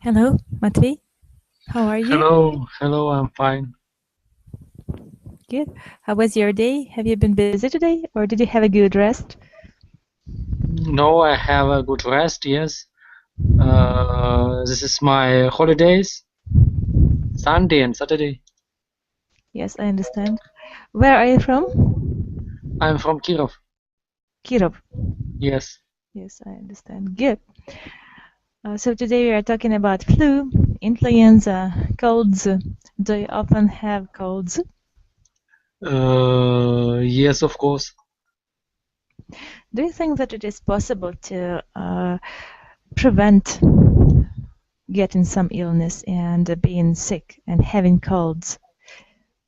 Hello, Matvey. How are you? Hello, I'm fine. Good. How was your day? Have you been busy today, or did you have a good rest? No, I have a good rest, yes. This is my holidays, Sunday and Saturday. Yes, I understand. Where are you from? I'm from Kirov, Kirov. yes. Yes, I understand. Good. So today we are talking about flu, influenza, colds. Do you often have colds? Yes, of course. Do you think that it is possible to prevent getting some illness and being sick and having colds,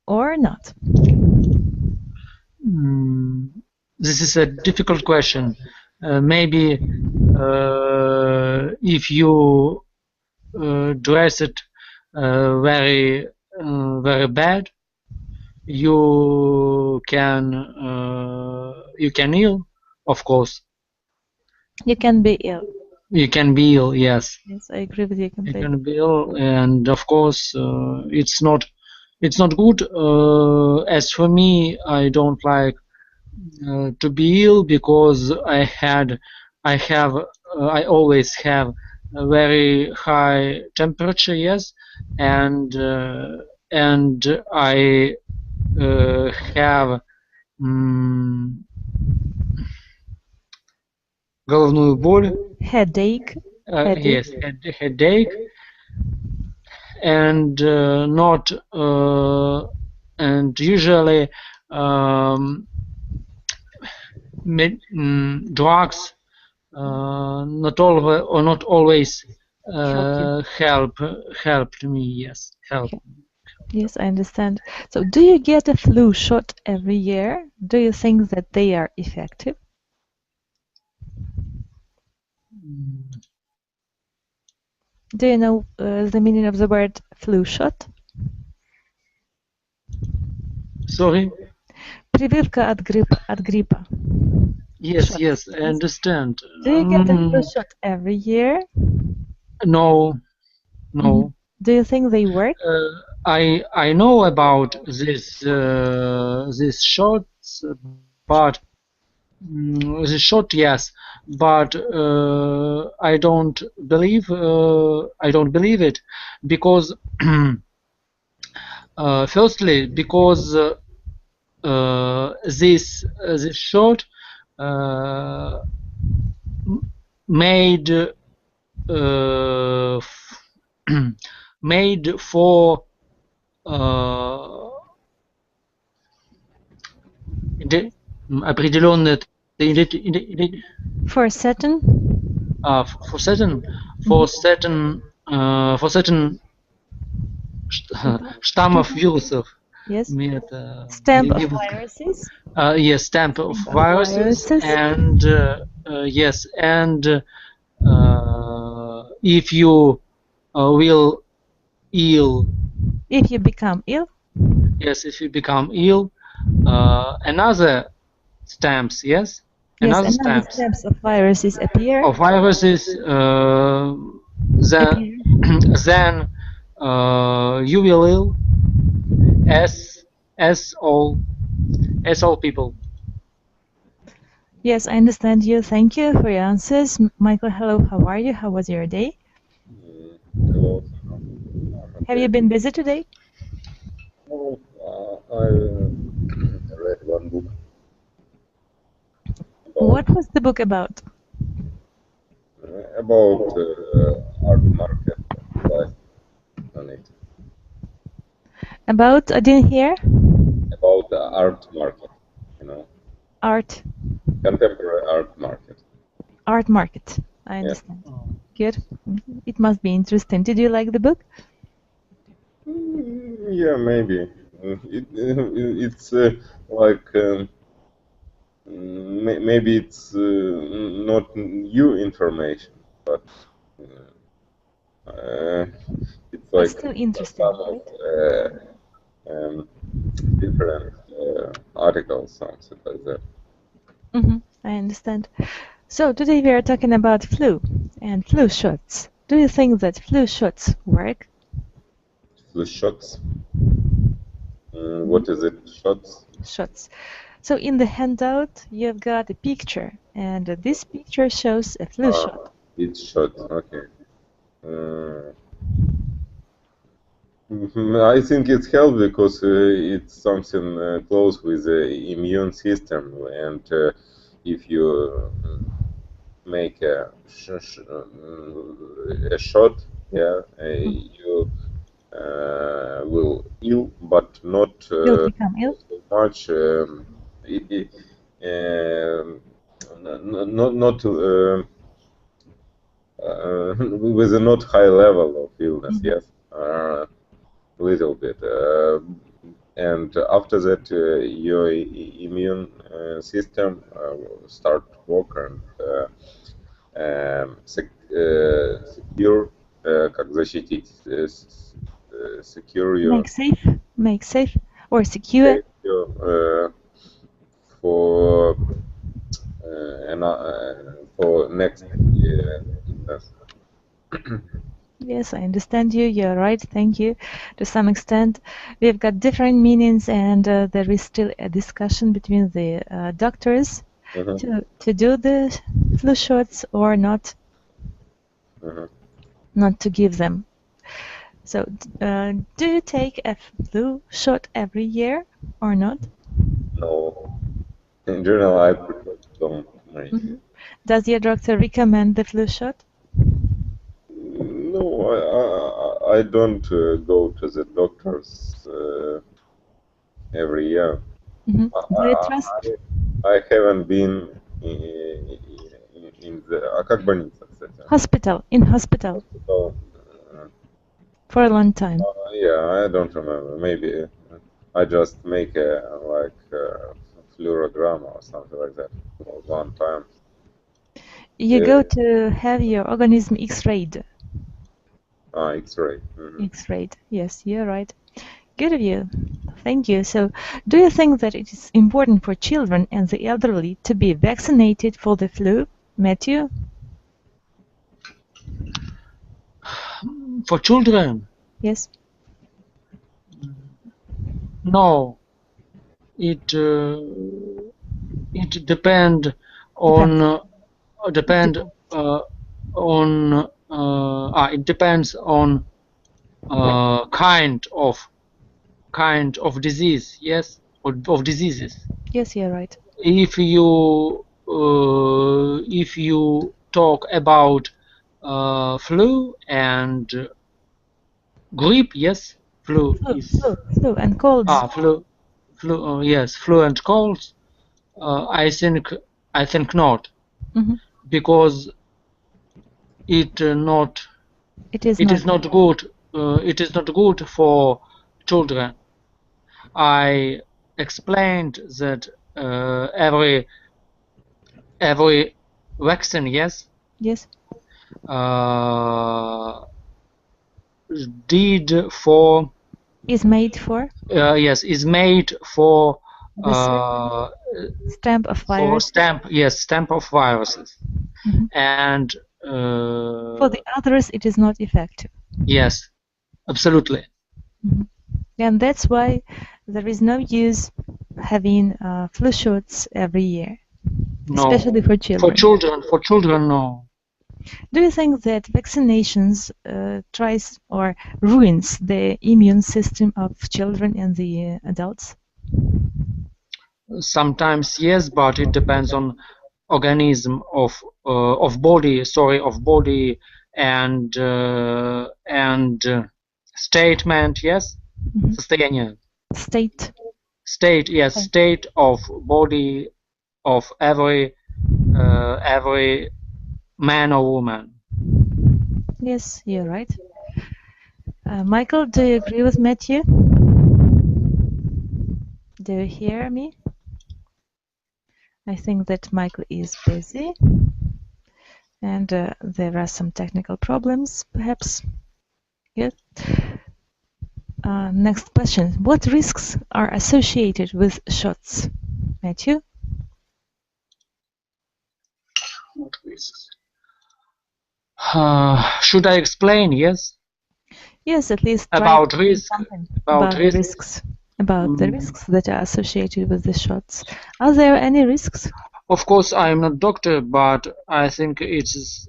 or not? This is a difficult question. Maybe if you dress it very bad, you can ill, of course. You can be ill. You can be ill, yes. Yes, I agree with you You completely. can be ill, and of course, it's not good. As for me, I don't like to be ill because I always have a very high temperature, yes, and I have головную боль. Headache. Yes, headache, and not and usually drugs not always helped me. Yes, help. Yes, I understand. So, do you get a flu shot every year? Do you think that they are effective? Do you know the meaning of the word flu shot? Sorry? Прививка от гриппа. Yes, Shots. yes, I understand. Do you get a flu shot every year? No, no. Do you think they work? I know about this shots, but the shot, yes, but I don't believe it because firstly because this shot made made for определенные For certain? For certain штаммов вирусов. Yes. Stamp of viruses. Yes, stamp of viruses, and yes, and if you will ill. If you become ill. Yes, if you become ill, another stamps. Yes. Yes, another stamps of viruses appear. Of viruses, then you will ill, as all people. Yes, I understand you. Thank you for your answers. Michael, hello, how are you? How was your day? Hello. Have you been busy today? No, I read one book. What was the book about? About art market life on it. About, I didn't hear? About the art market, you know. Art. Contemporary art market. Art market, I understand. Yeah. Good. It must be interesting. Did you like the book? Yeah, maybe. It's like maybe it's not new information, but it's like still interesting, different articles, something like that. I understand. So today we are talking about flu and flu shots. Do you think that flu shots work? Flu shots. What is it? Shots? Shots. So in the handout, you've got a picture, and this picture shows a flu shot. It's shot. Okay. I think it's helped because it's something close with the immune system, and if you make a shot, yeah, you will ill, but not You'll become ill? so much. Not with a not high level of illness. Yes, little bit, and after that, your immune system will start work and secure, как защитить, secure your make safe or secure for next illness. Yes, I understand you. You're right. Thank you. To some extent, we've got different meanings, and there is still a discussion between the doctors to do the flu shots or not, not to give them. So, do you take a flu shot every year or not? No. In general, I prefer don't make. Does your doctor recommend the flu shot? No, I don't go to the doctors every year. Do you trust? I haven't been in the как больница, кстати? Hospital. In hospital. For a long time. Yeah, I don't remember. Maybe I just make a fluorogram or something like that one time. You go to have your organism X-rayed. X-ray. X-rayed. Yes, you're right. Good of you. Thank you. So, do you think that it is important for children and the elderly to be vaccinated for the flu, Matthew? For children? Yes. No. It depends on kind of disease, yes, or of diseases. Yes, you're right. If you talk about flu and grippe, yes, flu and colds. Yes, flu and colds. I think not, because it is not good. It is not good for children. I explained that every vaccine, yes, is made for stamp of virus. Stamp of viruses, and for the others it is not effective. Yes, absolutely. And that's why there is no use having flu shots every year, especially for children. For children, no. Do you think that vaccinations tries or ruins the immune system of children and the adults? Sometimes yes, but it depends on organism of body and statement, yes, состояние. State, yes, state of body of every man or woman. Yes, you're right. Michael, do you agree with Matthew? Do you hear me? I think that Michael is busy, and there are some technical problems, perhaps. Yes. Next question. What risks are associated with shots? Matthew? What risks? Should I explain? Yes. Yes, at least try About to say risk. something About the risk. risks, about the risks that are associated with the shots. Are there any risks? Of course, I am not doctor, but I think it is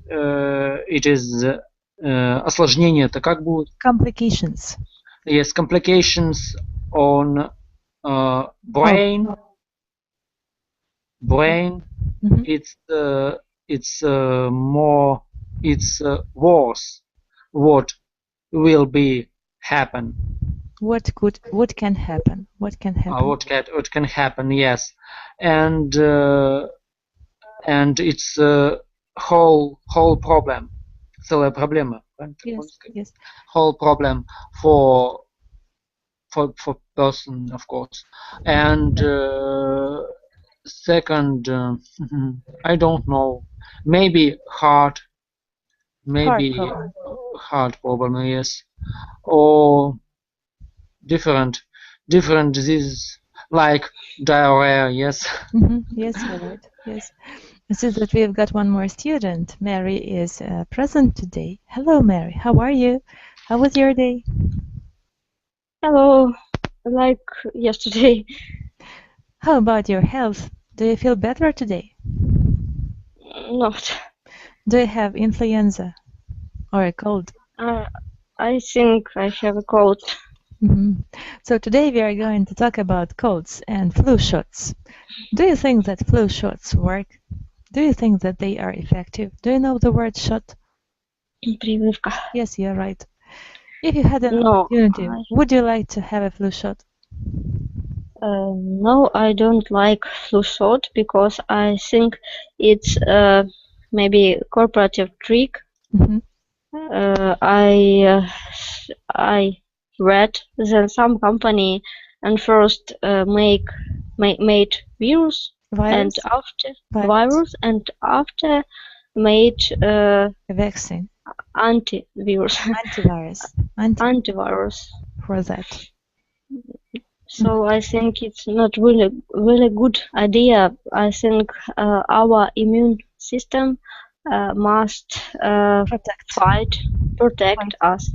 осложнение. Это как будет? Complications. Yes, complications on brain. Brain. Mm-hmm. It's worse. What will be happen? What can happen? What can happen? What can happen? Yes, and it's whole problem. Целая проблема. Yes, yes. Whole problem for person, of course. And second, I don't know. Maybe heart problem. Yes, or different diseases like diarrhea. Yes. Yes, you're right. Yes. I see that we've got one more student. Mary is present today. Hello, Mary. How are you? How was your day? Hello, like yesterday. How about your health? Do you feel better today? Not. Do you have influenza or a cold? I think I have a cold. So today we are going to talk about colds and flu shots. Do you think that flu shots work? Do you think that they are effective? Do you know the word shot? Прививка. Yes, you're right. If you had an opportunity, would you like to have a flu shot? No, I don't like flu shot because I think it's maybe corporative trick. I read that some company and first made virus and after made a vaccine. Antivirus for that. So I think it's not really good idea. I think our immune system must protect us.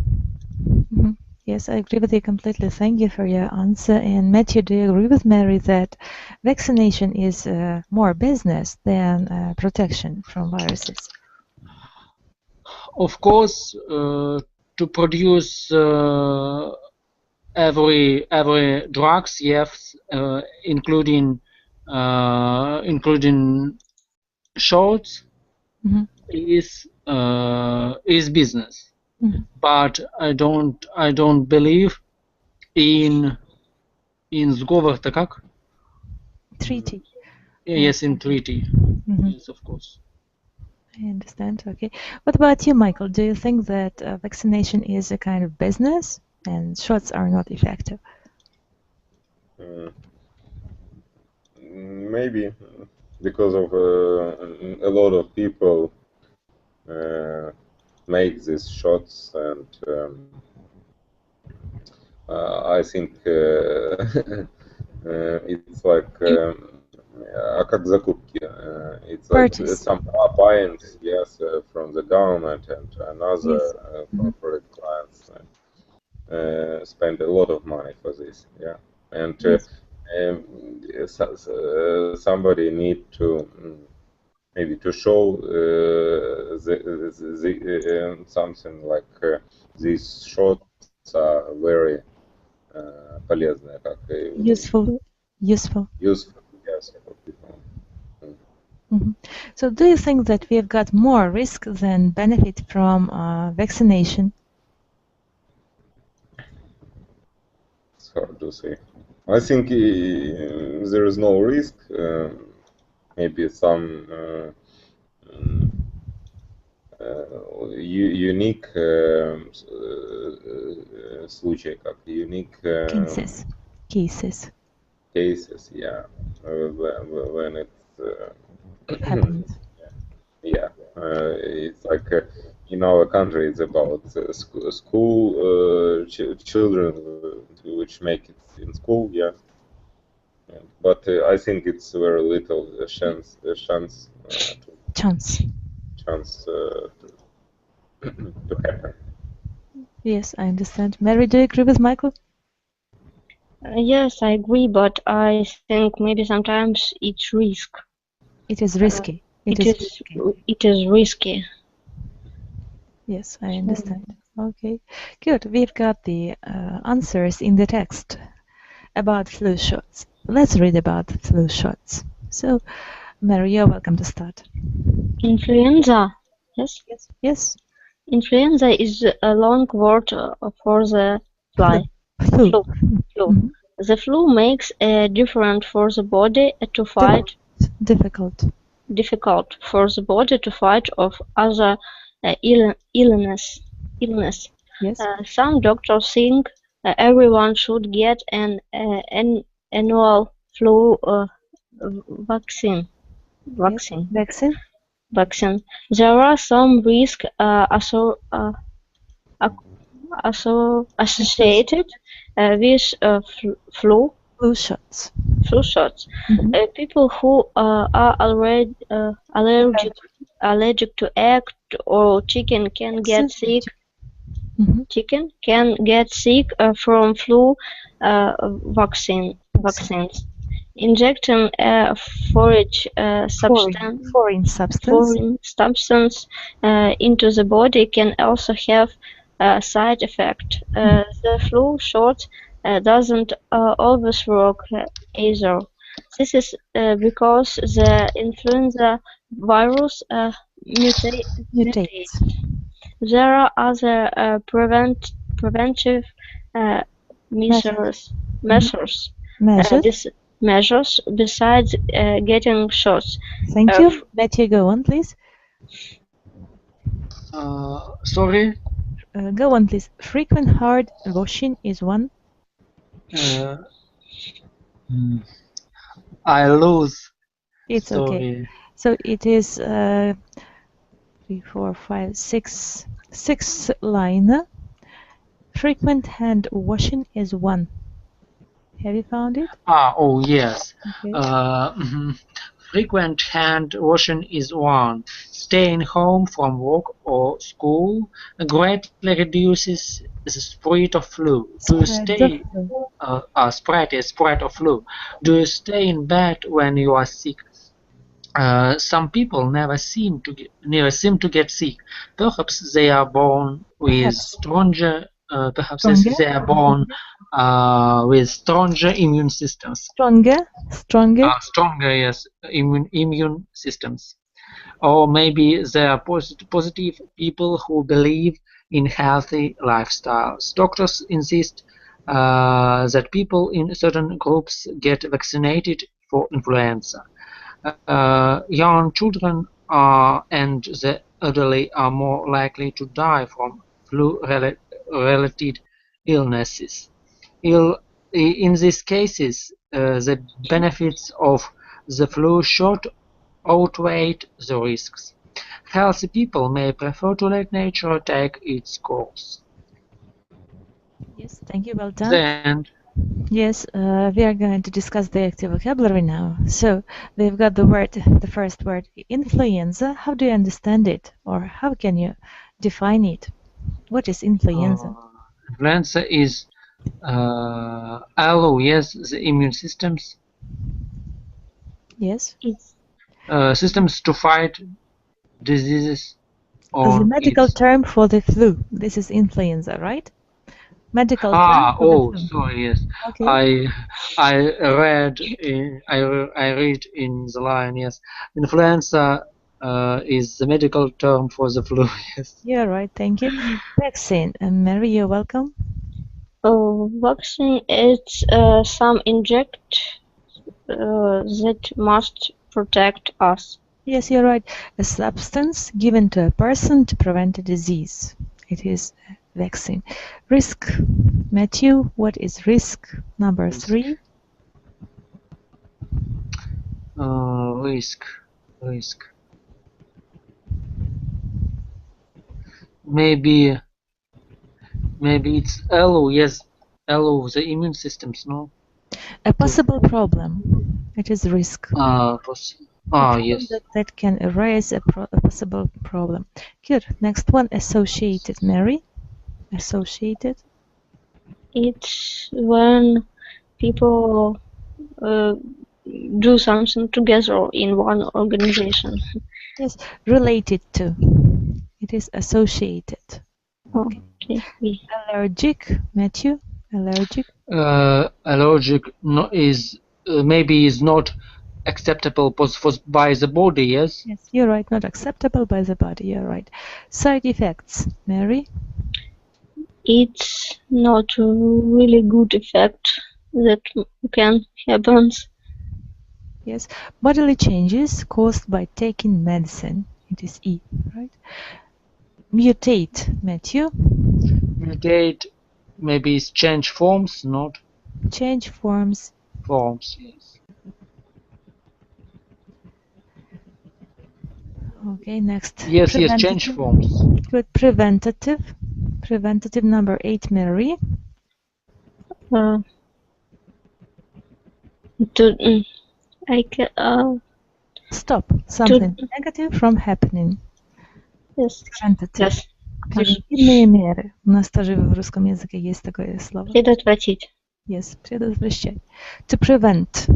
Yes, I agree with you completely. Thank you for your answer. And Matthew, do you agree with Mary that vaccination is more business than protection from viruses? Of course, to produce every drugs, yes, including shots, is business. But I don't believe in сговор-то как? Treaty. Yes, in treaty. Yes, of course. I understand. Okay. What about you, Michael? Do you think that vaccination is a kind of business and shots are not effective? Maybe because of a lot of people make these shots, and I think it's like как закупки. It's like some buying, yes, from the government and another corporate clients spend a lot of money for this, yeah, and somebody need to maybe to show something like these shots are very полезные, как useful, yes, for people. So do you think that we've got more risk than benefit from vaccination? It's hard to say. I think there is no risk. Maybe some unique случай, как unique cases, yeah, when it happens. Yeah, it's like in our country it's about school children which make it in school, yeah. But I think it's very little chance to happen. Yes, I understand. Mary, do you agree with Michael? Yes, I agree, but I think maybe sometimes it's risk. It is risky. It is risky. Yes, I understand. Okay, good. We've got the answers in the text about flu shots. Let's read about flu shots. So, Mary, you're welcome to start. Influenza. Yes. Yes. Influenza is a long word for the fly. Flu. Flu. The flu makes it different for the body to fight. Difficult for the body to fight off other illness. Yes. Some doctors think everyone should get an annual flu vaccine. There are some risks associated with flu shots. People who are already allergic to egg or chicken can get sick. Chicken can get sick from flu vaccines. Injecting a foreign substance into the body can also have a side effect. The flu shot doesn't always work either. This is because the influenza virus mutates. There are other preventive measures besides getting shots. Thank you. Matthew, go on, please. Sorry? Go on, please. Frequent hard washing is one. I lose. It's Sorry. okay. So it is 3, 4, 5, 6, 6th line. Frequent hand washing is one. Have you found it? Oh yes. Okay. Frequent hand washing is one. Staying home from work or school greatly reduces the spread of flu. Spread of flu. Do you stay in bed when you are sick? Some people never seem to get sick. Perhaps they are born with stronger. They are born with stronger immune systems. Stronger. Stronger, yes, immune systems. Or maybe they are positive people who believe in healthy lifestyles. Doctors insist that people in certain groups get vaccinated for influenza. Young children and the elderly are more likely to die from flu-related illnesses. In these cases, the benefits of the flu shot outweigh the risks. Healthy people may prefer to let nature take its course. Yes, thank you. Well done. The end. Yes, we are going to discuss the active vocabulary now. So we've got the first word, influenza. How do you understand it, or how can you define it? What is influenza? Influenza is yes, the immune systems. Yes. Systems to fight diseases. Or the medical term for the flu. This is influenza, right? Medical term for the flu. Sorry, yes. Okay. I read in the line, yes. Influenza is the medical term for the flu, yes. Yeah, right, thank you. Vaccine. Mary, you're welcome. Vaccine is some inject that must protect us. Yes, you're right. A substance given to a person to prevent a disease. It is a vaccine. Risk. Matthew, what is risk? Number 3. Risk. Maybe it's yes, the immune systems, no? A possible problem. It is risk. Ah, problem yes. that can arise a possible problem. Good. Next one, associated. Mary? Associated. It's when people do something together in one organization. Yes, related to. It is associated. Okay. Allergic, Matthew? Allergic. Allergic maybe is not acceptable by the body, yes? Yes, you're right. Not acceptable by the body. You're right. Side effects, Mary? It's not a really good effect that can happen. Yes, bodily changes caused by taking medicine. It is E, right? Mutate, Matthew? Mutate maybe is change forms, not Change forms. forms, yes. Okay, next. Yes, change forms. Good. Preventative. Preventative number 8, Mary. Stop something negative from happening. Yes. Preventative. Yes. Превентивные меры. У нас тоже в русском языке есть такое слово. Предотвратить. Yes, предотвращать. To prevent.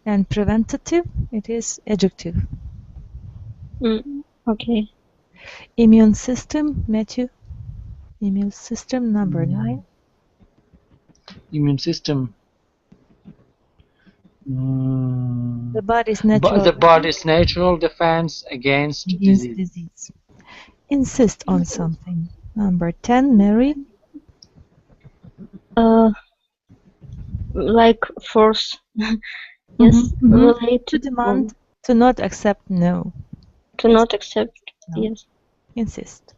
And preventative, it is adjective. Okay. Immune system, Matthew. Immune system number 9. Immune system. The body's natural defense against disease. Insist on something. Number 10, Mary. Like force. Yes. Relate to demand, to not accept, no. To not accept, no. Yes. Insist.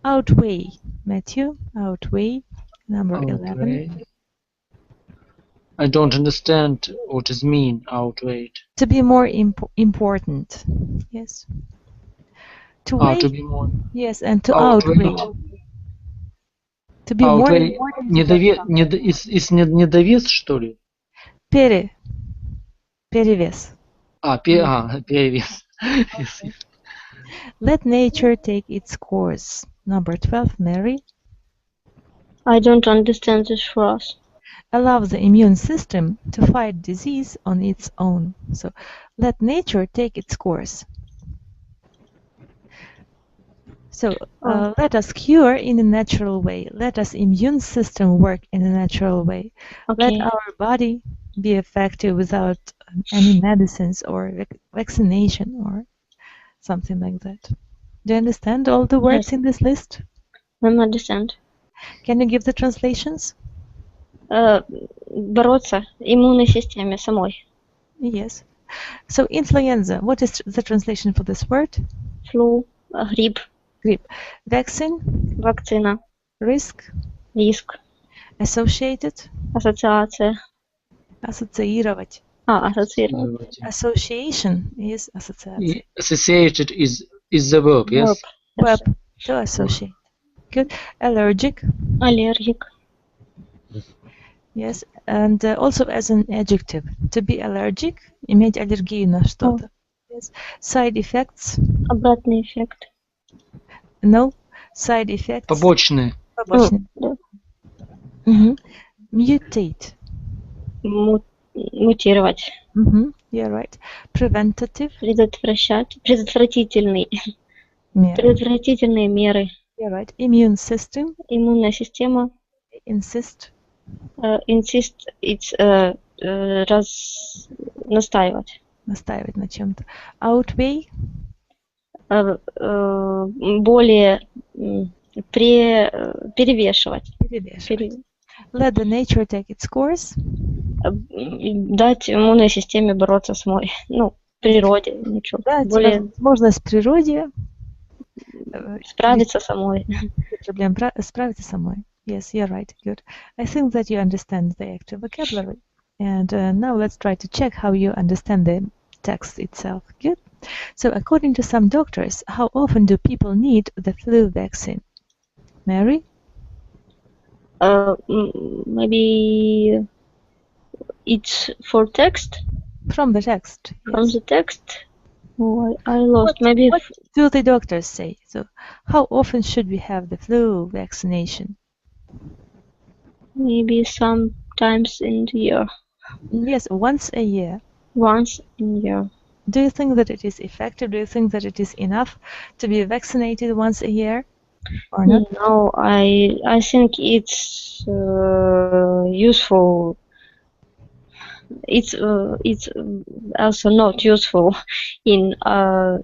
Outweigh, Matthew. Outweigh, number 11. I don't understand what is mean, outweigh. To be more important. Yes. To weigh. To be more. Yes, and to outweigh. To be more important. Недовес, что ли? Перевес. Перевес. Okay. Let nature take its course. Number 12, Mary. I don't understand this phrase. Allow the immune system to fight disease on its own. So, let nature take its course. So, let us cure in a natural way. Let us immune system work in a natural way. Okay. Let our body be effective without any medicines or vaccination or something like that. Do you understand all the words in this list? I understand. Can you give the translations? Бороться иммунной системе самой. Yes. So, influenza, what is the translation for this word? Flu, грипп. Grip. Vaccine. Вакцина. Risk. Риск. Associated. Ассоциация. Associировать. Ассоциировать. Association is association. Associated is the verb, yes? Verb to associate. Good. Allergic. Аллергик. Yes, and also as an adjective. To be allergic, иметь аллергию на что-то. Yes. Side effects. Обратный эффект. No. Side effects. Побочные. Mutate. Мутировать. You're right. Preventative. Предотвращать. Предотвратительные меры. You're right. Immune system. Иммунная система. Insist. Insist, it's настаивать. Настаивать на чем-то. Outweigh. Более перевешивать. Let the nature take its course. Дать иммунной системе бороться самой. Природе. Ничего. Дать возможность природе справиться самой. Проблем справиться самой. Yes, you're right. Good. I think that you understand the active vocabulary. And now let's try to check how you understand the text itself. Good. So, according to some doctors, how often do people need the flu vaccine? Mary? Maybe it's for text. From the text. From the text, Oh, I lost. Maybe What do the doctors say? So, how often should we have the flu vaccination? maybe sometimes in the year. Yes, once a year. Once in a year. Do you think that it is effective? Do you think that it is enough to be vaccinated once a year, or not? No, I think it's useful. It's also not useful in our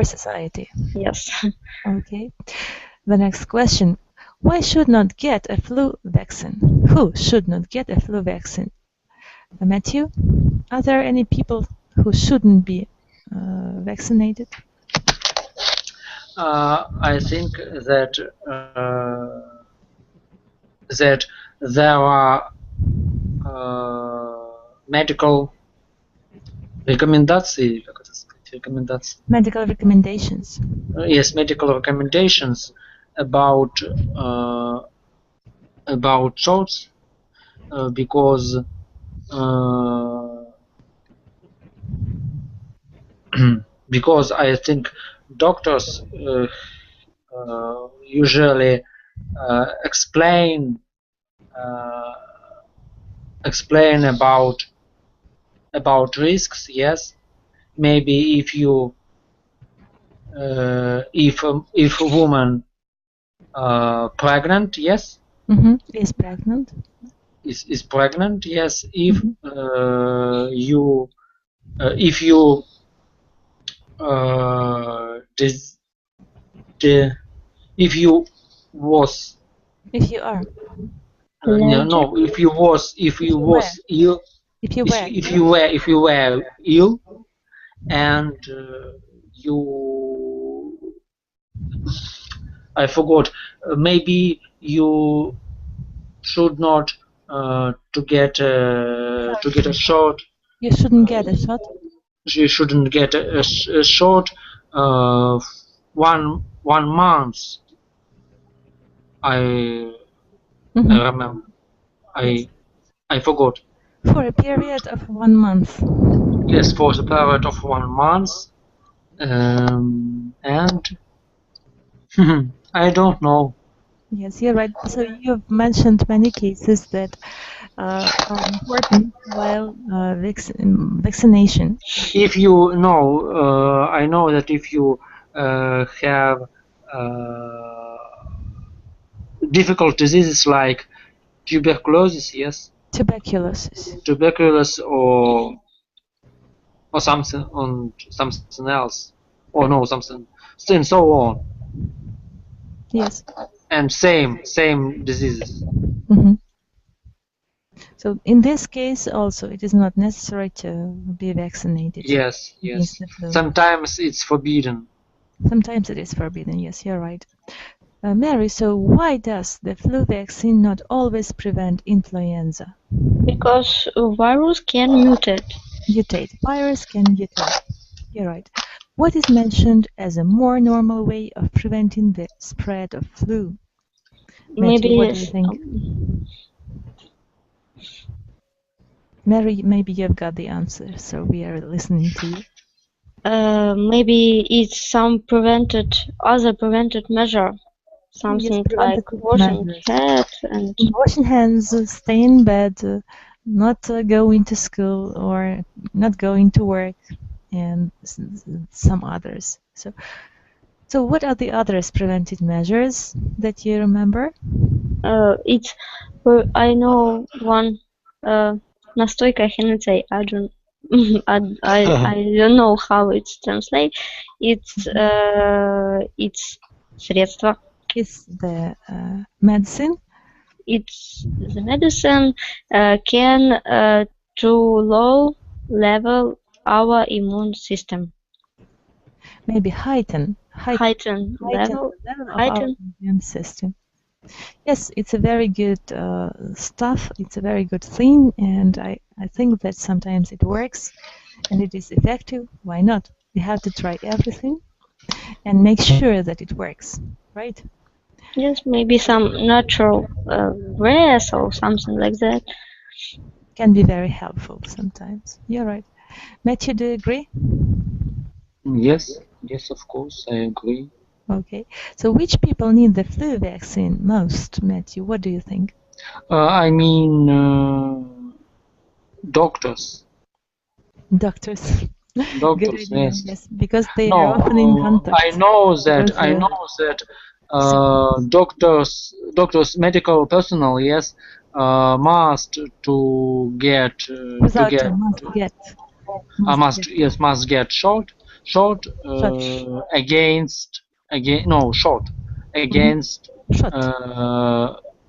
society. Yes. Okay. The next question: why should not get a flu vaccine? Who should not get a flu vaccine? Matthew, are there any people who shouldn't be vaccinated? I think that that there are medical рекомендации, как это сказать, рекомендации? Medical recommendations. Yes, medical recommendations about shots because because I think doctors usually explain about risks. Yes, maybe if you if a woman pregnant, yes, is pregnant. Is pregnant, yes. If you if you if you was if you are no if you was ill, if you were ill and you I forgot maybe you should not to get a shot. You shouldn't get a shot. You shouldn't get a shot 1 month. I remember. I forgot. For a period of 1 month. Yes, for the period of 1 month, and I don't know. Yes, you're right. So you've mentioned many cases that are important while vaccination. If you know, I know that if you have difficult diseases like tuberculosis, yes, tuberculosis or something else, or no something, and so on. Yes. And same diseases. So in this case also it is not necessary to be vaccinated. Yes. Sometimes it's forbidden. Sometimes it is forbidden, yes, you're right. Mary, so why does the flu vaccine not always prevent influenza? Because virus can mutate. Virus can mutate. You're right. What is mentioned as a more normal way of preventing the spread of flu? Maybe what do you think? Mary, maybe you've got the answer, so we are listening to you. Maybe it's some other prevented measure. Something like washing hands and washing hands, stay in bed, not going to school or not going to work, and some others. So what are the others preventive measures that you remember? I know one. Настойка хинецей. I don't know how it's translated. It's средство. It's the medicine. It's the medicine can to low level our immune system. Maybe heighten level of our immune system. Yes, it's a very good stuff. It's a very good thing, and I think that sometimes it works and it is effective. Why not? We have to try everything and make sure that it works, right? Yes, maybe some natural grass or something like that. can be very helpful sometimes. You're right. Matthew, do you agree? Yes, yes, of course, I agree. Okay. So which people need the flu vaccine most, Matthew? What do you think? I mean, doctors. Doctors. Good Doctors, idea. yes. Yes, because they No, are often in contact. I know that. Because, I know that doctors, medical personnel, yes, must to get Without a must get. must get shot against Shot.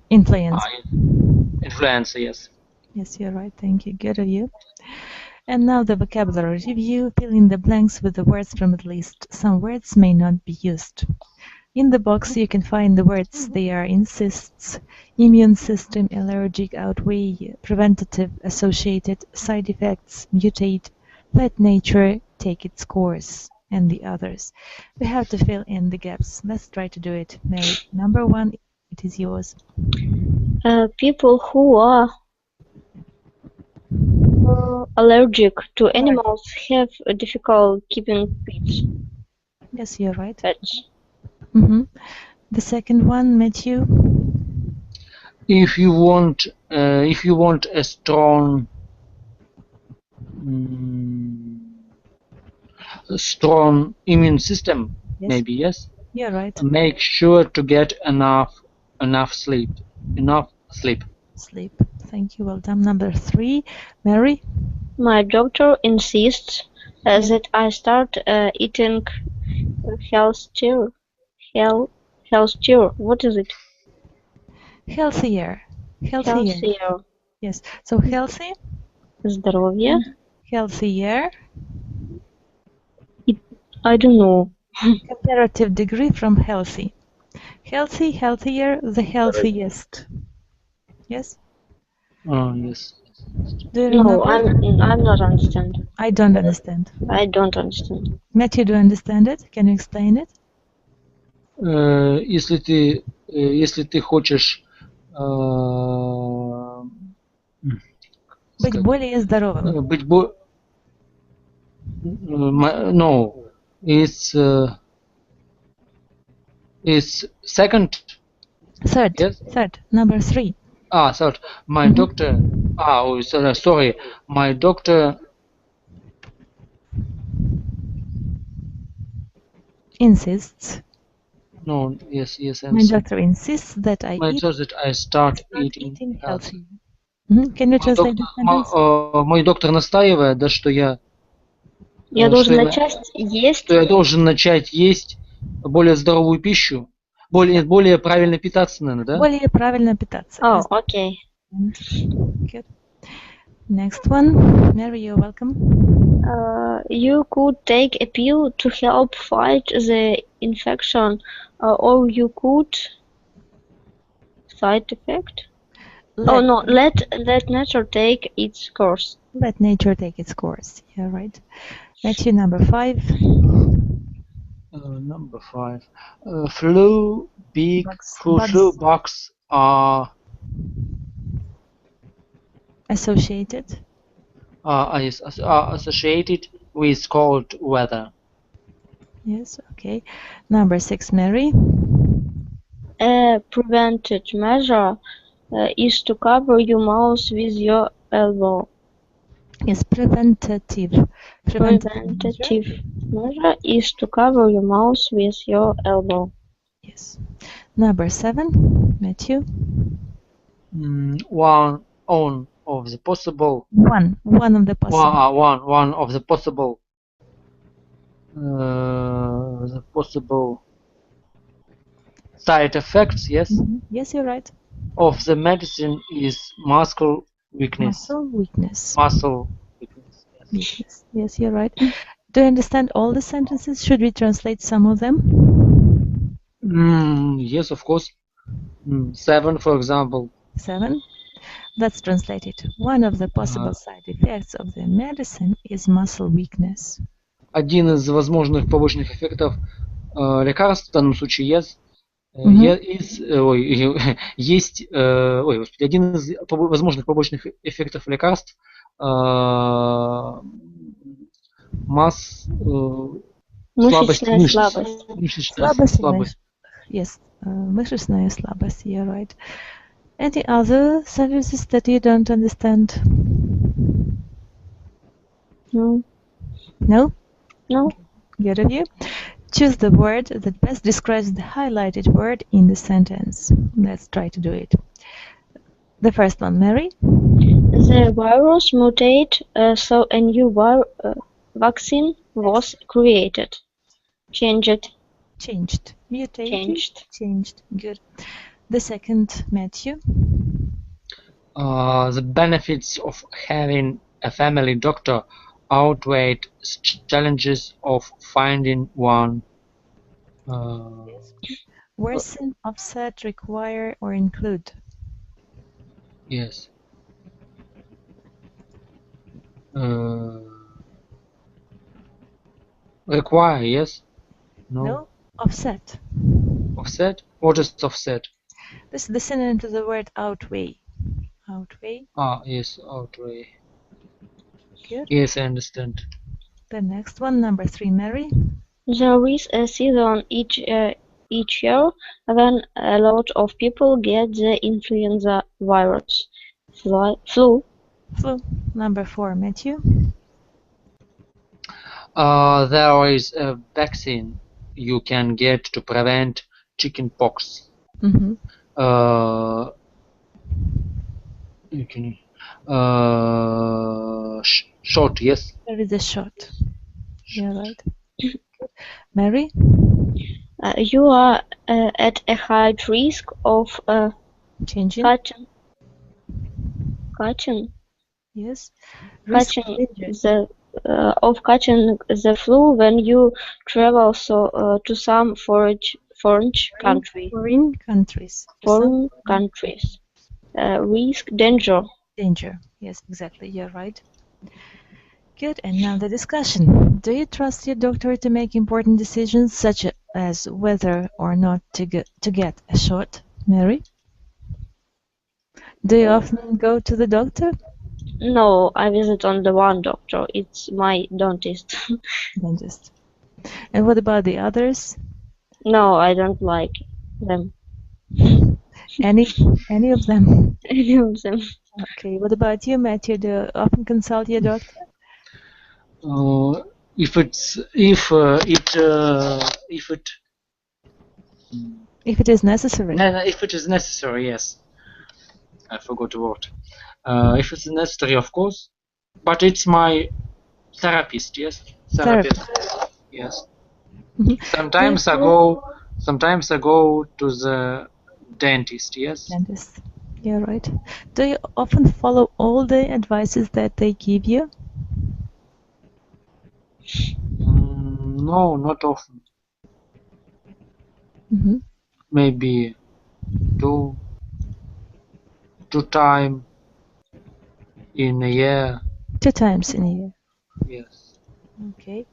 Influence. Influenza, yes. Yes, you're right. Thank you. Good of you. And now the vocabulary review. Fill in the blanks with the words from at least. Some words may not be used. In the box you can find the words. They are insists, immune system, allergic, outweigh, preventative, associated, side effects, mutate, let nature take its course, and the others. We have to fill in the gaps. Let's try to do it. Mary, number 1, it is yours. People who are allergic to animals have a difficult keeping pets. Yes, you're right. Pets. The second one, Matthew. If you want a strong immune system, Yes. maybe, yes. You're right. Make sure to get enough sleep. Sleep. Thank you. Well done. Number 3, Mary. My doctor insists that I start eating healthier. What is it? Healthier. Yes. So healthy. Здоровье. Healthier. I don't know. Comparative degree from healthy. Healthy, healthier, the healthiest. Yes? Oh, yes. Do you remember? No, I'm not understand. I don't understand. I don't understand. Matthew, do you understand it? Can you explain it? Если ты хочешь Быть более здоровым. No, it's second. Third. Yes? Third. Number 3. Third. My doctor. Sorry. My doctor insists. No. Yes. My doctor insists that I start eating healthy. Can you translate the sentence? Мой доктор настаивает, да, что я должен начать есть. Что я должен начать есть более здоровую пищу, более правильно питаться, наверное, да? Более правильно питаться. Oh, okay. Good. Next one, Mary, you're welcome. You could take a pill to help fight the infection, or you could side effect. Let nature take its course. Let nature take its course. Yeah, right. Matthew, number 5. Number 5. Flu bugs are associated. Are associated with cold weather. Yes. Okay. Number 6, Mary. A preventive measure is to cover your mouth with your elbow. Yes, preventative. Preventative measure is to cover your mouth with your elbow. Yes. Number 7, Matthew. One of the possible side effects, yes? Yes, you're right. Of the medicine is muscle weakness. Yes, you're right. Do you understand all the sentences? Should we translate some of them? Yes, of course. 7, for example. 7. Let's translate it. One of the possible side effects of the medicine is muscle weakness. Один из возможных побочных эффектов лекарств в данном случае, yes, Есть один из возможных побочных эффектов лекарств Мышечная слабость. Слабость. Yes, мышечная слабость, you're right. Any other services that you don't understand? No. No? No. Good of you. Choose the word that best describes the highlighted word in the sentence. Let's try to do it. The first one, Mary. The virus mutated, so a new vaccine was created. Changed. Mutated. Changed. Good. The second, Matthew. The benefits of having a family doctor outweighed challenges of finding one. Worsen, offset, require, or include. Yes. Require, yes? No. Offset. Offset? What is offset? This is the synonym to the word outweigh. Outweigh. Ah, yes, outweigh. Good. Yes, I understand. The next one, number 3, Mary. There is a season each year when a lot of people get the influenza virus. Flu. Number 4, Matthew. There is a vaccine you can get to prevent chicken pox. Shot, yes? There is a shot. Yeah, right. Mary? You are at a high risk of Changing. Catching. Yes. Catching the flu when you travel to some foreign country. Foreign countries. Risk, danger. Danger. Yes, exactly. You're right. Good. And now the discussion. Do you trust your doctor to make important decisions such as whether or not to get a shot, Mary? Do you often go to the doctor? No, I visit only one doctor. It's my dentist. Dentist. And what about the others? No, I don't like them. Any of them? Any of them. Okay. What about you, Matthew? Do you often consult your doctor? If it is necessary. No, if it is necessary, yes. I forgot the word. If it's necessary, of course. But it's my therapist, yes. Therapist. Yes. Sometimes I go to the dentist, yes. Dentist. Yeah, right. Do you often follow all the advices that they give you? No, not often. Maybe two times in a year. 2 times in a year. Yes. Okay.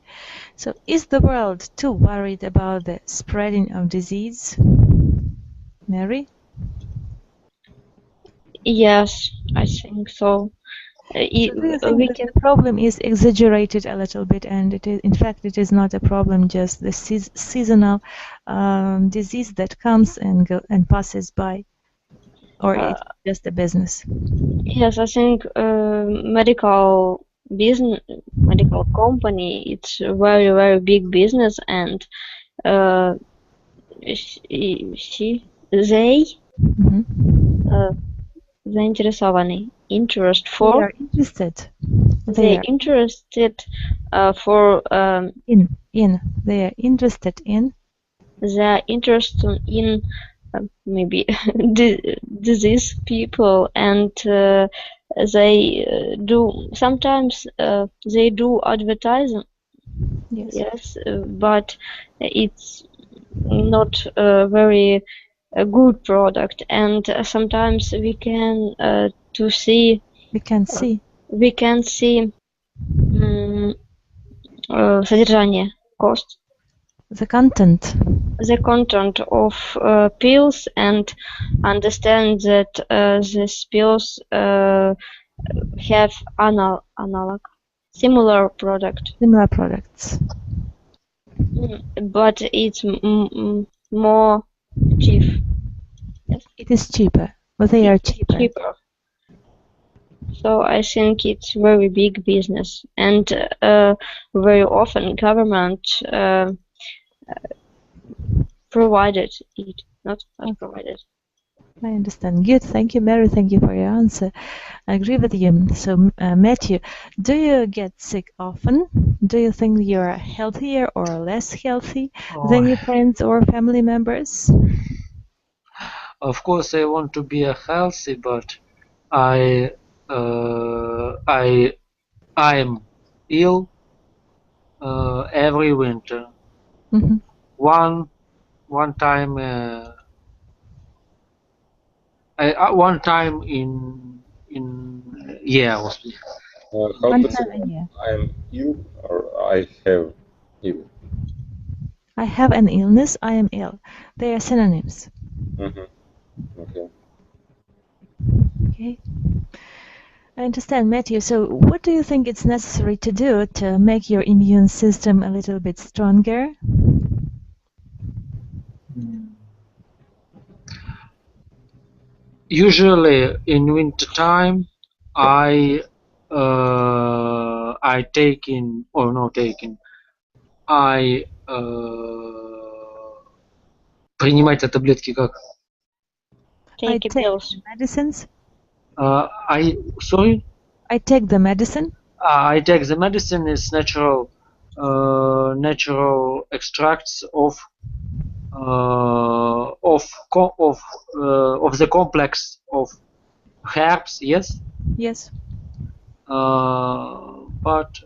So is the world too worried about the spreading of disease? Mary? Yes, I think so. Do you think the problem is exaggerated a little bit, and it is, in fact, it is not a problem, just the seasonal disease that comes and passes by, or it's just a business? Yes, I think medical company, it's a very, very big business, and they заинтересованы. Interest for. They are interested. They are interested for. They are interested in. They are interested in maybe disease people, and they do sometimes they do advertising. Yes, but it's not very a good product, and sometimes we can see содержание, cost. The content. the content of pills and understand that these pills have analog, similar product, Similar products. but it's more cheap. It is cheaper, but they are cheaper. Cheaper. So I think it's very big business, and very often government provided it, not provided. I understand. Good. Thank you, Mary. Thank you for your answer. I agree with you. So, Matthew, do you get sick often? Do you think you are healthier or less healthy than your friends or family members? Of course, I want to be healthy, but I'm ill every winter. Mm-hmm. One time in year. How One to say time a year. I'm ill or I have ill? I have an illness. I am ill. They are synonyms. Okay. Okay. I understand, Matthew. So, what do you think it's necessary to do to make your immune system a little bit stronger? Usually in winter time, I taking or not taking. I принимать таблетки как? I Take take pills. medicines. Sorry. I take the medicine. I take the medicine. Is natural extracts of the complex of herbs. Yes. Yes. But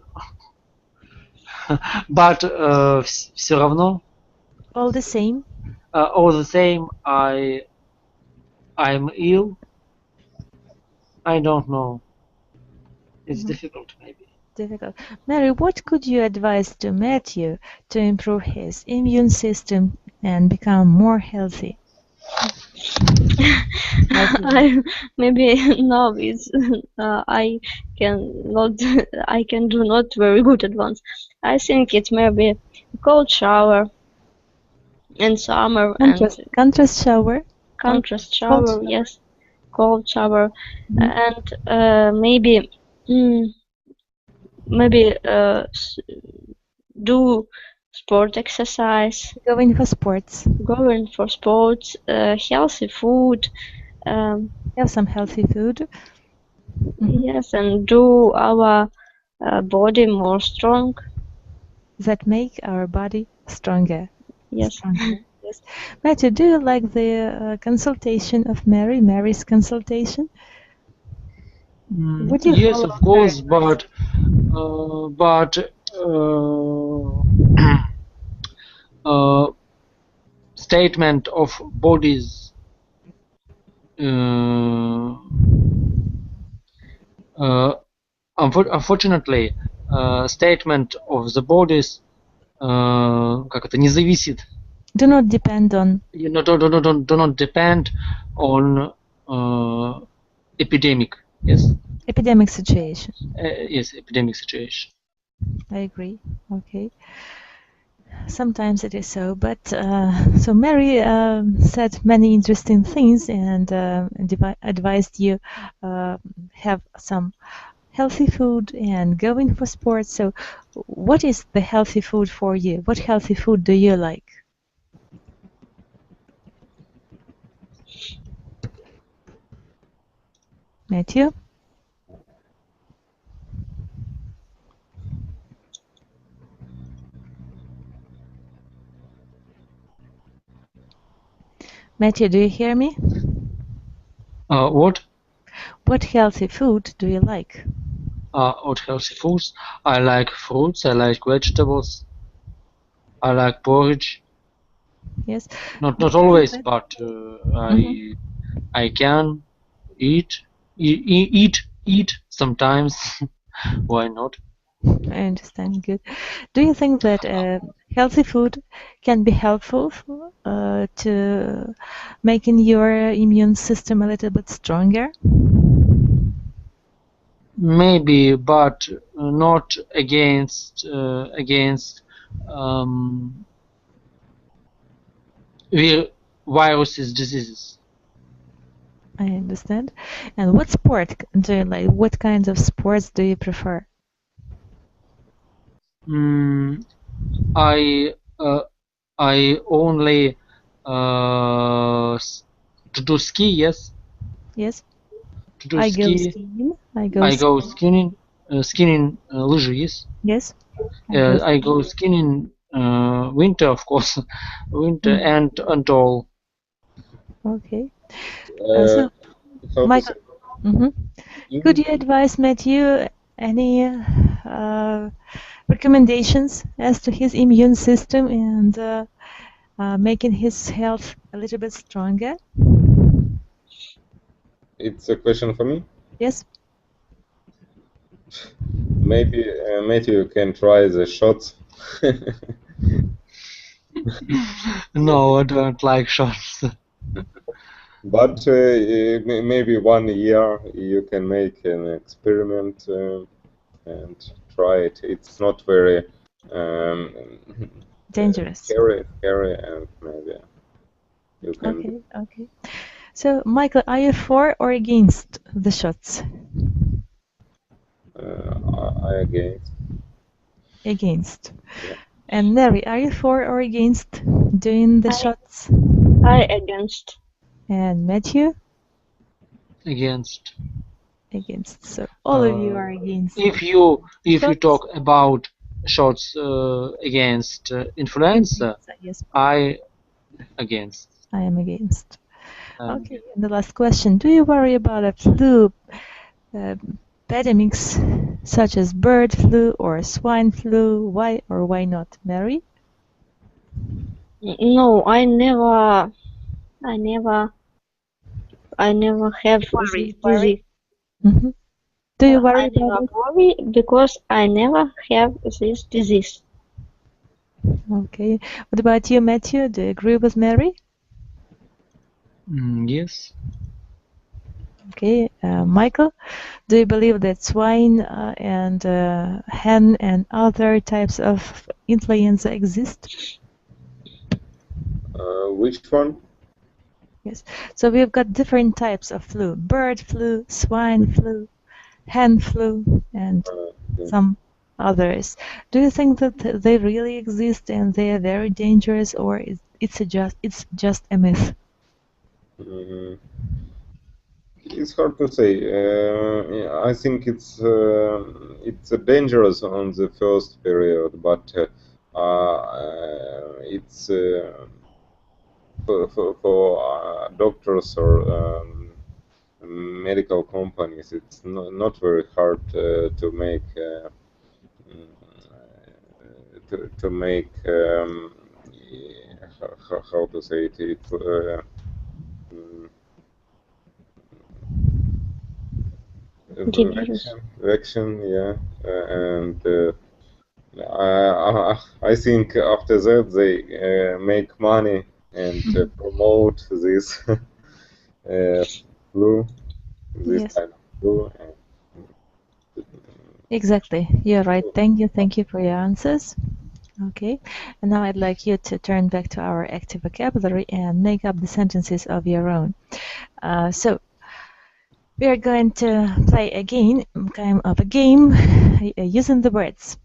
все равно. All the same. All the same, I'm ill. I don't know. It's difficult, maybe. Difficult. Mary, what could you advise to Matthew to improve his immune system and become more healthy? Maybe no, it's I can do not very good advance. I think it may be a cold shower in summer contrast shower. Contrast shower, yes, cold shower, and maybe do sport exercise. Going for sports. Healthy food. Have some healthy food. Yes, and do our body more strong. That make our body stronger. Yes. Stronger. Yes. Matthew, do you like the consultation of Mary's consultation? Would you yes, of course, but statement of bodies unfortunately statement of the bodies как это не зависит. Do not depend on. Do not depend on epidemic. Yes. Epidemic situation. Yes, epidemic situation. I agree. Okay. Sometimes it is so, but so Mary said many interesting things and advised you have some healthy food and going for sports. So, what is the healthy food for you? What healthy food do you like? Matthew? Matthew, do you hear me? What? What healthy food do you like? What healthy foods? I like fruits. I like vegetables. I like porridge. Yes. Not always, but I can eat sometimes. Why not? I understand. Good. Do you think that healthy food can be helpful to making your immune system a little bit stronger? Maybe, but not against viruses, diseases. I understand. And what sport do you like? What kinds of sports do you prefer? I only to do ski. Yes. Yes. To do I go ski. skiing. I go skiing. Skiing лыжи. Yes. Yes. I go skiing in winter, of course. Winter and all. Okay. How to Michael, say? could you advise Matthew any recommendations as to his immune system and making his health a little bit stronger? It's a question for me? Yes. Maybe Matthew can try the shots. No, I don't like shots. But maybe 1 year you can make an experiment and try it. It's not very dangerous. Scary, and maybe you can. Okay. So, Michael, are you for or against the shots? I against. Against. Yeah. And Mary, are you for or against doing the shots? I against. And Matthew? Against. Against. So all of you are against. If you talk about shots against influenza, yes. I against. I am against. Okay. And the last question: do you worry about a flu epidemics such as bird flu or swine flu? Why or why not, Mary? No, I never have this disease. Do you worry I never worry because I never have this disease. Okay. What about you, Matthew? Do you agree with Mary? Yes. Okay. Michael, do you believe that swine and hen and other types of influenza exist? Which one? Yes. So we've got different types of flu: bird flu, swine flu, hen flu, and some others. Do you think that they really exist and they are very dangerous, or it's just a myth? It's hard to say. I think it's dangerous on the first period, but it's for doctors or medical companies. It's not very hard to make how to say it. Vaccine, yeah, and I think after that they make money and promote this flu, this kind of flu. Exactly, you're right. Thank you for your answers. Okay, and now I'd like you to turn back to our active vocabulary and make up the sentences of your own. So we are going to play a game using the words.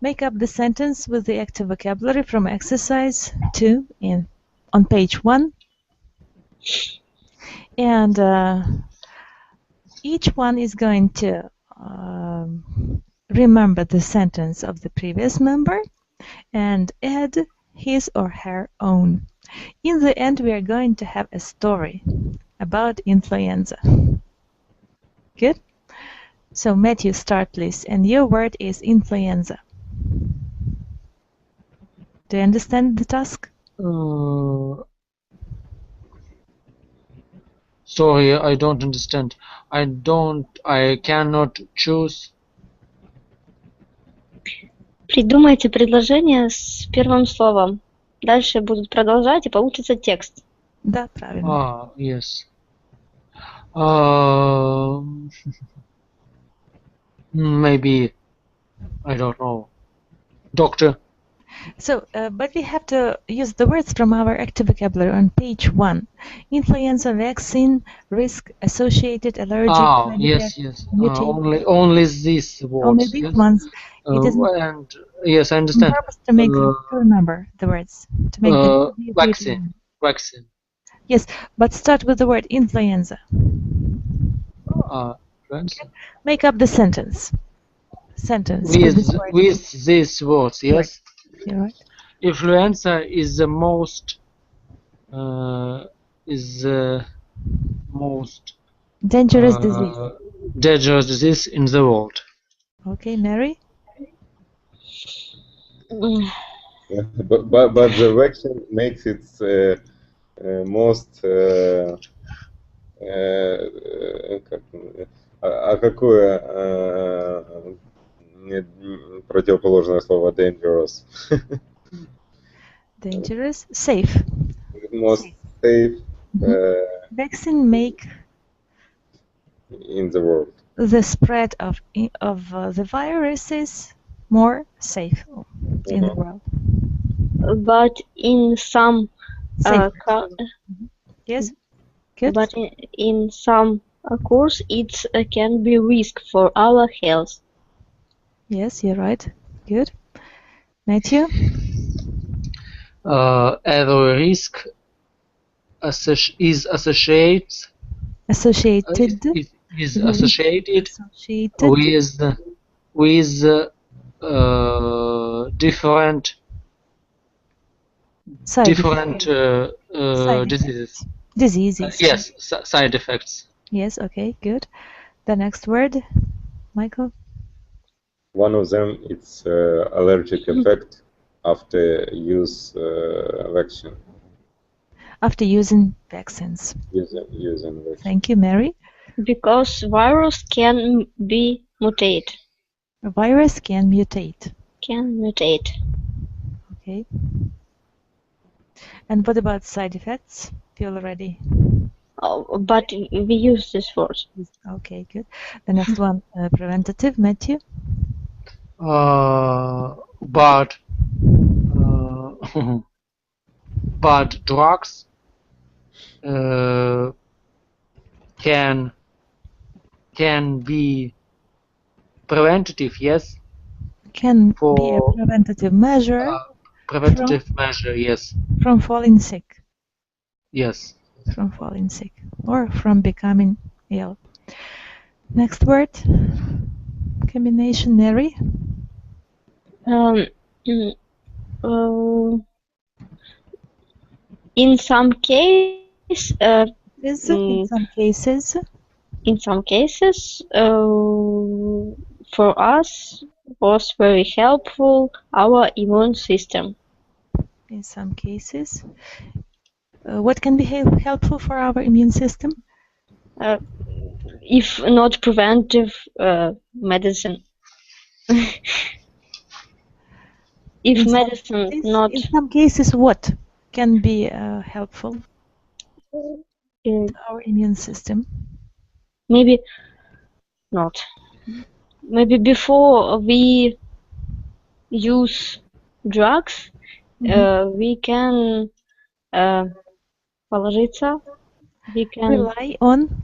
Make up the sentence with the active vocabulary from exercise 2 on page 1. And each one is going to remember the sentence of the previous member and add his or her own. In the end, we are going to have a story about influenza. Good? So, Matthew, start please. And your word is influenza. Do you understand the task? Sorry, I don't understand. I cannot choose. Придумайте предложение с первым словом. Дальше будут продолжать, и получится текст. Да, правильно. Yes. Maybe, I don't know. Doctor. So, but we have to use the words from our active vocabulary on page 1. Influenza, vaccine, risk, associated, allergic, side Yes, effect, yes. mutation. Only these words. Only these Yes. ones. It is And yes, I on understand. purpose to make to remember the words, to make them easy for you to Vaccine. remember. Vaccine. Yes, but start with the word influenza. Friends. Make up the sentence. Sentence With these words, yes. You're right. Influenza is the most Dangerous disease. dangerous disease in the world. Okay, Mary. But the vaccine makes it most какое противоположное слово dangerous? Dangerous. Safe. Most safe Vaccine make in the world. the spread of the viruses more safe in the world. But in some Yes. Good. But in some course, it can be risk for our health. Yes, you're right. Good. Matthew. Every risk is associated with different diseases. Diseases. Yes, side effects. Yes. Okay. Good. The next word, Michael. One of them is allergic effect after use vaccine. After using vaccines. Using vaccine. Thank you, Mary. Because virus can be mutate. A virus can mutate. Can mutate. Okay. And what about side effects? Feel ready? But we use this word. Okay, good. The next one, preventative, Matthew. But drugs can be preventative, yes. Can be a preventative measure. Measure, yes. From falling sick. Yes. From falling sick or from becoming ill. Next word, combination, Mary. In some cases, for us was very helpful our immune system. In some cases, what can be helpful for our immune system? If not preventive medicine. If medicine not. In some cases, what can be helpful to our immune system? Maybe not. Maybe before we use drugs, we can положиться. We can rely on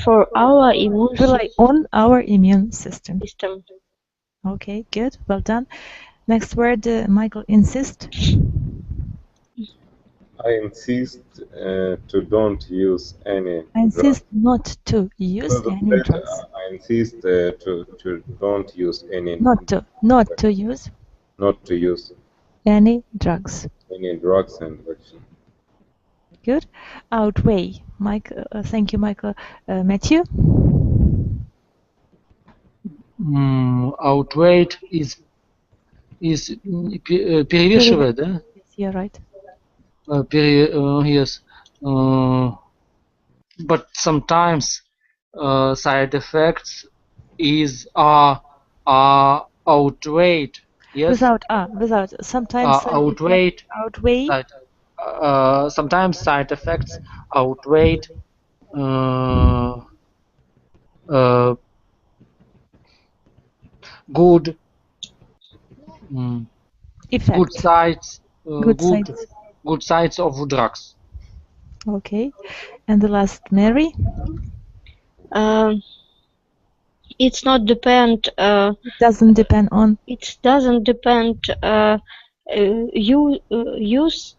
for our immune on our immune system. system. Okay, good, well done. Next word, Michael, insist. I insist to don't use any. I insist not to use any drugs. I insist to don't use any. Not to use. Not to use any drugs. Any drugs and vaccine. Good. Outweigh. Thank you, Michael. Matthew. Outweigh is перевешивает, да? Yes, you're right. Yes. But sometimes side effects are outweigh, yes, without sometimes outweigh, outweigh. sometimes side effects outweigh good Effect. good sides Good sides. good sides of drugs. Okay. And the last, Mary? It's not depend. It doesn't depend on. It doesn't depend. Use.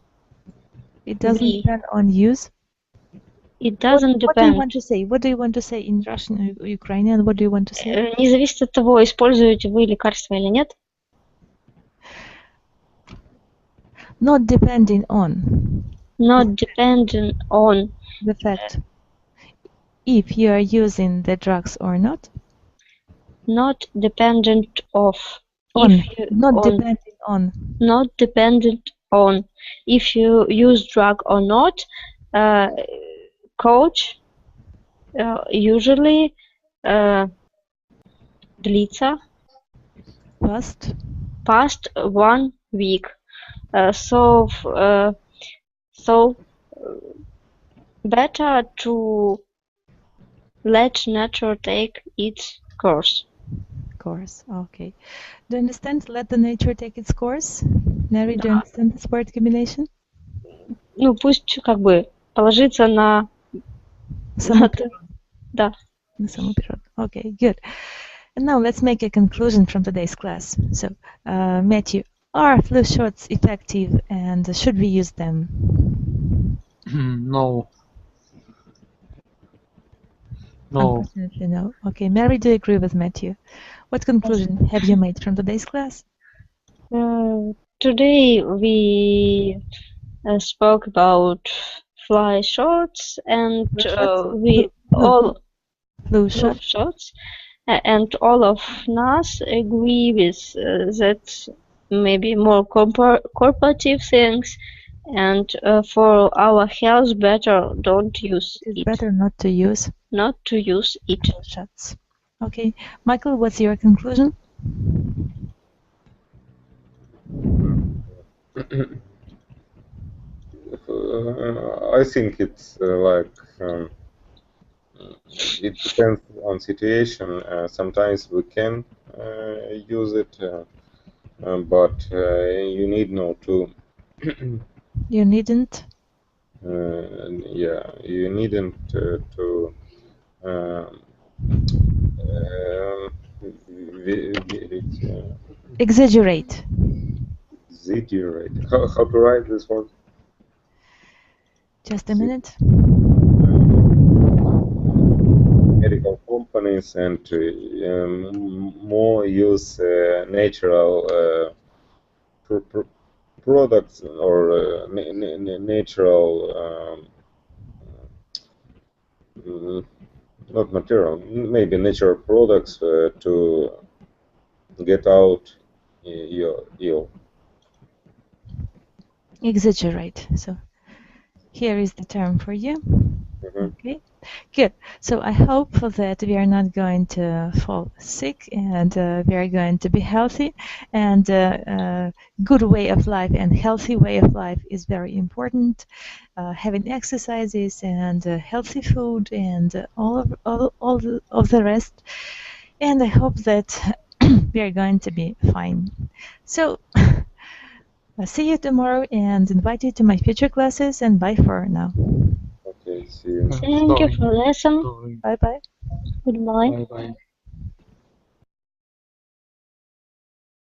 It doesn't depend on use. It doesn't What do you depend. want to say? What do you want to say in Russian or Ukrainian? What do you want to say? Не зависит от того, используете вы лекарства или нет. Not depending on. Not depending on. The fact. If you are using the drugs or not. Not dependent of. On. Not depending on. Not dependent on. If you use drug or not, coach usually длится past 1 week. So better to let nature take its course. Okay. Do you understand? Let the nature take its course. Mary, do you understand this word combination? Ну, пусть как бы положиться на... Да. На саму природу. Okay, good. And now let's make a conclusion from today's class. So, Matthew, are Flue shorts effective and should we use them? No. Unfortunately, no. Okay, Mary, do you agree with Matthew? What conclusion have you made from today's class? Today we spoke about fly shorts and Flue shorts. And all of us agree with that maybe more corporative things, and for our health better don't use it. Better not to use. Not to use it. Shots. Okay, Michael, what's your conclusion? I think it's like it depends on situation. Sometimes we can use it, but you need not to. You needn't. Yeah, you needn't to. Exaggerate. Exaggerate. How to write this word? Just a minute. Medical companies and more use natural products or natural, not material, maybe natural products to get out your ill. Exaggerate. So here is the term for you. Okay, good. So I hope that we are not going to fall sick and we are going to be healthy, and good way of life and healthy way of life is very important. Having exercises and healthy food and all of the rest, and I hope that we are going to be fine. So I'll see you tomorrow and invite you to my future classes, and bye for now. Okay, see you. Thank you for listening. Bye bye. Goodbye. Bye bye.